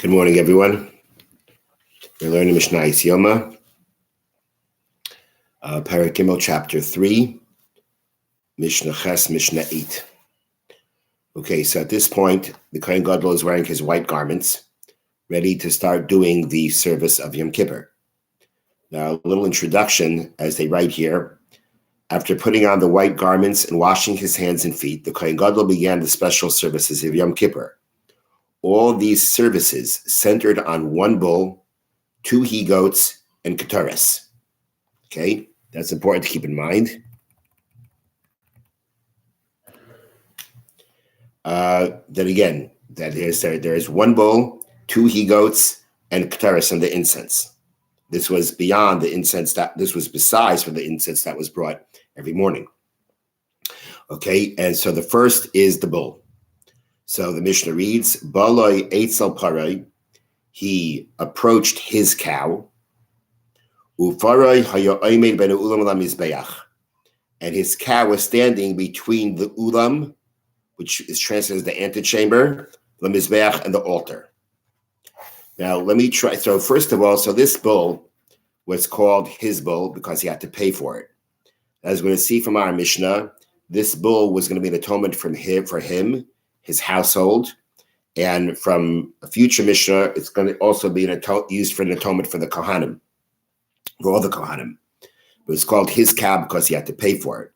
Good morning, everyone. We're learning Mishna Yoma, Perek Gimel, Chapter 3, Mishna Ches, Mishna 8. Okay, so at this point, the Kohen Gadol is wearing his white garments, ready to start doing the service of Yom Kippur. Now, a little introduction, as they write here. After putting on the white garments and washing his hands and feet, the Kohen Gadol began the special services of Yom Kippur. All these services centered on one bull, 2 he-goats, and ketores. Okay, that's important to keep in mind. Then again, that there is 1 bull, 2 he-goats, and ketores on the incense. This was beyond the incense this was besides for the incense that was brought every morning. Okay, and so the first is the bull. So the Mishnah reads, Baloi Eitzel Parai, he approached his cow, Ufarai Haya Oimed Ben Ulam Mizbeach, and his cow was standing between the Ulam, which is translated as the antechamber, the Mizbeach, and the altar. Now, let me try. So first of all, this bull was called his bull because he had to pay for it. As we're going to see from our Mishnah, this bull was going to be an atonement for him, his household, and from a future Mishnah, it's going to also be used for an atonement for the Kohanim, for all the Kohanim. It was called his cow because he had to pay for it.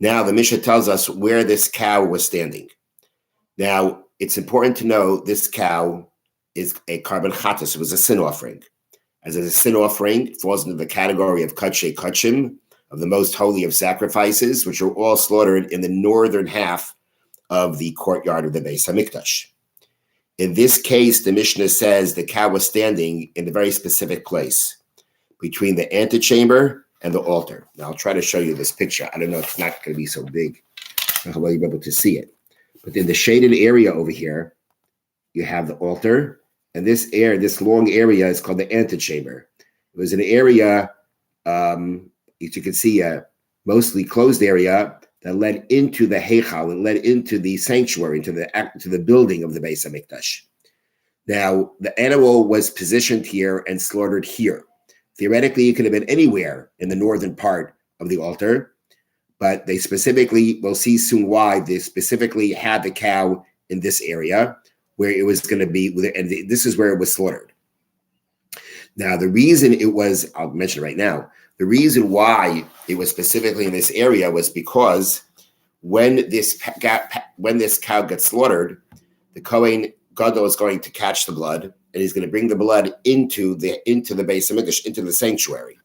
Now, the Mishnah tells us where this cow was standing. Now, it's important to know this cow is a carbon chatas. It was a sin offering. As a sin offering, it falls into the category of kachei kachim, of the most holy of sacrifices, which are all slaughtered in the northern half of the courtyard of the Beis HaMikdash. In this case, the Mishnah says the cow was standing in a very specific place between the antechamber and the altar. Now, I'll try to show you this picture. I don't know, it's not going to be so big. I don't know how you'll be able to see it. But in the shaded area over here, you have the altar, and this long area is called the antechamber. It was an area, as you can see, a mostly closed area that led into the heichal, and led into the sanctuary, into the building of the Beis HaMikdash. Now, the animal was positioned here and slaughtered here. Theoretically, it could have been anywhere in the northern part of the altar, but they specifically, we'll see soon why, they specifically had the cow in this area where it was going to be, and this is where it was slaughtered. Now, the reason it was, I'll mention it right now, the reason why it was specifically in this area was because when this cow gets slaughtered, the Kohen Gadol is going to catch the blood, and he's going to bring the blood into the Beis HaMikdash, into the sanctuary.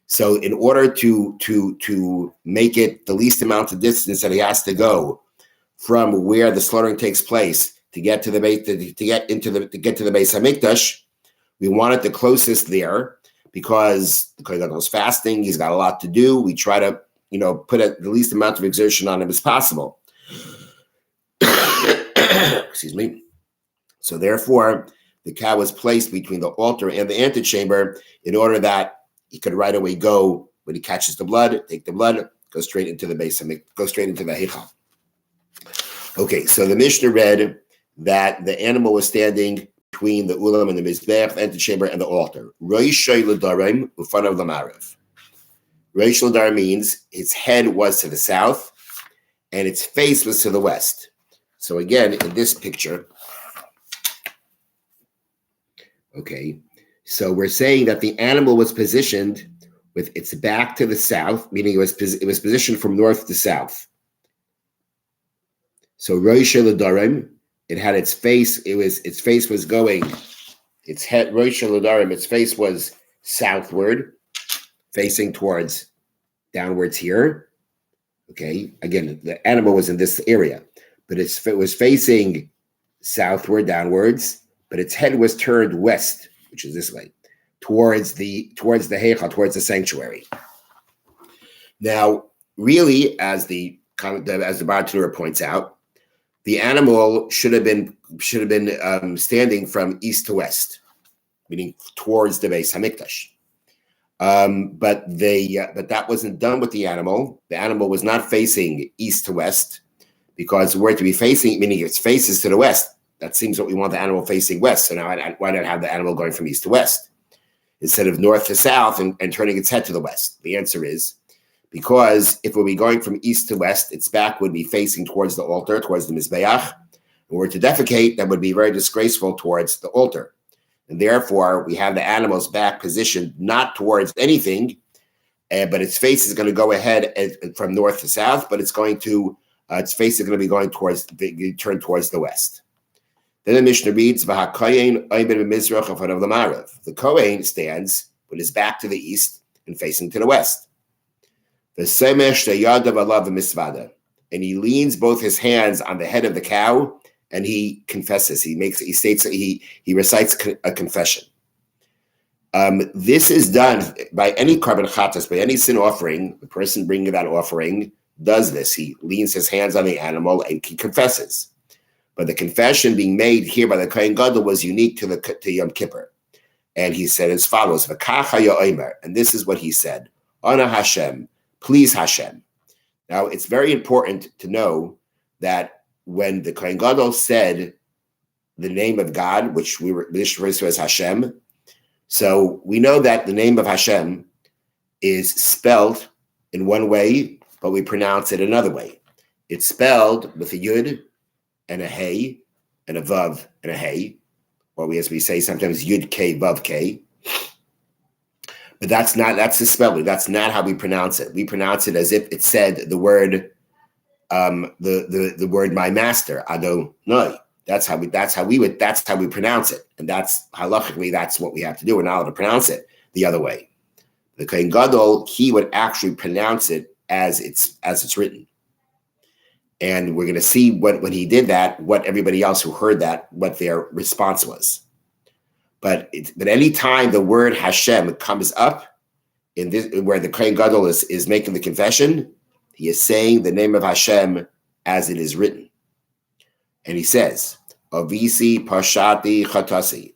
So in order to make it the least amount of distance that he has to go from where the slaughtering takes place to get to the Beis HaMikdash, we want it the closest there because the Kohen Gadol is fasting. He's got a lot to do. We try to put the least amount of exertion on him as possible. Excuse me. So therefore, the cow was placed between the altar and the antechamber in order that he could right away go, when he catches the blood, take the blood, go straight into the Beis HaMikdash, go straight into the heichal. Okay, so the Mishnah read that the animal was standing between the ulam and the mizbeach, the antechamber, and the altar. Roishei l'darim ufanav l'marav. Roish l'darim means its head was to the south and its face was to the west. So again, in this picture, okay, so we're saying that the animal was positioned with its back to the south, meaning it was positioned from north to south. So Rosh L'Darim, it had its face. Its face was going. Its head, Rosh L'Darim, its face was southward, facing towards downwards here. Okay, again, the animal was in this area, but it was facing southward, downwards. But its head was turned west, which is this way, towards the heichal, towards the sanctuary. Now, really, as the Bartenura points out, the animal should have been standing from east to west, meaning towards the Beis HaMikdash. But that wasn't done with the animal. The animal was not facing east to west because where to be facing, meaning its face is to the west. That seems what we want the animal facing west. So now why not have the animal going from east to west instead of north to south and turning its head to the west? The answer is because if we'll be going from east to west, its back would be facing towards the altar, towards the Mizbeach. And were to defecate, that would be very disgraceful towards the altar. And therefore, we have the animal's back positioned not towards anything, but its face is going to go ahead from north to south, but it's going to, its face is going to be going towards, turn towards the west. Then the Mishnah reads, the Kohen stands with his back to the east and facing to the west. And he leans both his hands on the head of the cow, and he confesses. He states that he recites a confession. This is done by any carbon chatas, by any sin offering. The person bringing that offering does this. He leans his hands on the animal and he confesses. But the confession being made here by the Kohen Gadol was unique to Yom Kippur. And he said as follows, and this is what he said, Ana Hashem, please Hashem. Now, it's very important to know that when the Kohen Gadol said the name of God, which we refers to as Hashem, so we know that the name of Hashem is spelled in one way, but we pronounce it another way. It's spelled with a yud and a hey and a vav and a hey, or as we say sometimes yud k vav k. But that's the spelling. That's not how we pronounce it. We pronounce it as if it said the word, the word my master, Adonai. That's how we pronounce it. And that's halachically, that's what we have to do. We're not allowed to pronounce it the other way. The Kohen Gadol, he would actually pronounce it as it's written. And we're going to see when he did that, what everybody else who heard that, what their response was. But any time the word Hashem comes up in this, where the Kohen Gadol is making the confession, he is saying the name of Hashem as it is written. And he says, Avisi Pashati Chatasi.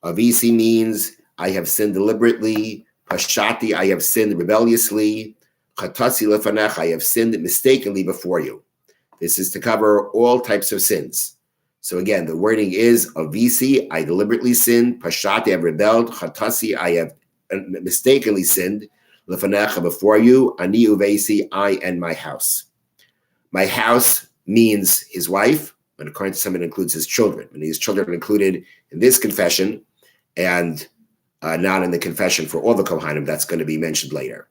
Avisi means I have sinned deliberately. Pashati, I have sinned rebelliously. Chatasi lefanech, I have sinned mistakenly before you. This is to cover all types of sins. So again, the wording is Avisi, I deliberately sinned. Pashati, I have rebelled. Chatasi, I have mistakenly sinned. Lefanecha, before you. Ani uvesi, I and my house. My house means his wife, but according to some it includes his children. And his children are included in this confession and not in the confession for all the Kohanim. That's going to be mentioned later.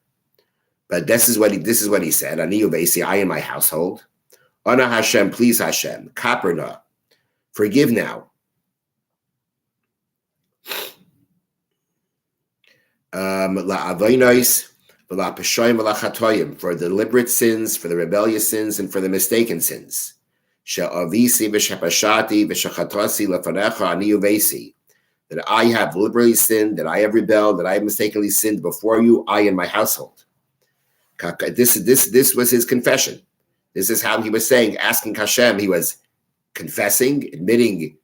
But this is what he said. Ani uvesi, I and my household. Ana Hashem, please Hashem. Kaperna, forgive now. La'avonos, v'la'peshoyim, v'la'chatoyim, for the deliberate sins, for the rebellious sins, and for the mistaken sins. She'avisi v'shepashati v'shechatasi lefanecha ani uvesi, that I have deliberately sinned, that I have rebelled, that I have mistakenly sinned before you, I and my household. This was his confession. This is how he was saying, asking Hashem. He was confessing, admitting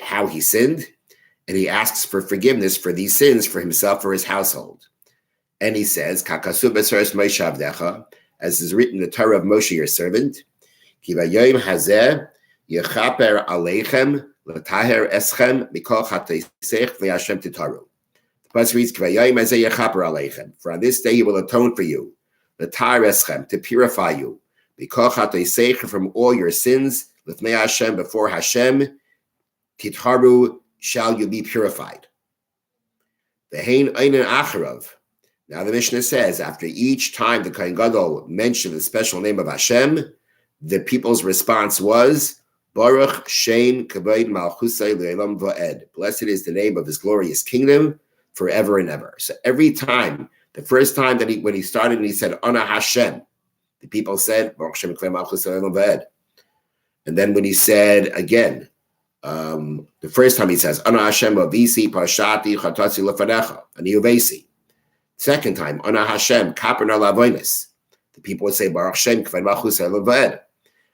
how he sinned, and he asks for forgiveness for these sins for himself, for his household. And he says, as is written in the Torah of Moshe, your servant, the Pasuk reads, for on this day he will atone for you, to purify you, from all your sins, before Hashem, titharu, shall you be purified. Now the Mishnah says, after each time the Kohen Gadol mentioned the special name of Hashem, the people's response was, Baruch Shem Kavod Malchusay Le'olam Va'ed. Blessed is the name of his glorious kingdom forever and ever. So every time, the first time that when he started and he said, Ana Hashem, the people said, Baruch Shem Kavod Malchusay Le'olam Va'ed. And then when he said again, the first time he says, Ana Hashem Avisi Pashati Chatasi Lefanecha, Ani Uvesi. Second time, Ana Hashem Kaperna Lavonis. The people would say, Baruch Shem Kavod Malchusay Le'olam Va'ed.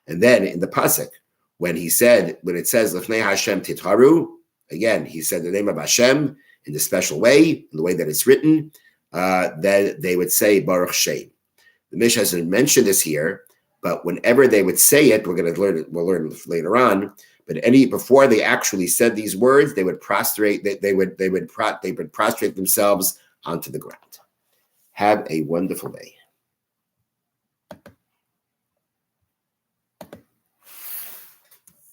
And then in the Pasuk, when it says Lefnei Hashem Titharu, again he said the name of Hashem in the special way, in the way that it's written, then they would say Baruch Shem. The Mishnah hasn't mentioned this here, but whenever they would say it, we'll learn later on. But before they actually said these words, they would prostrate. They would prostrate themselves onto the ground. Have a wonderful day.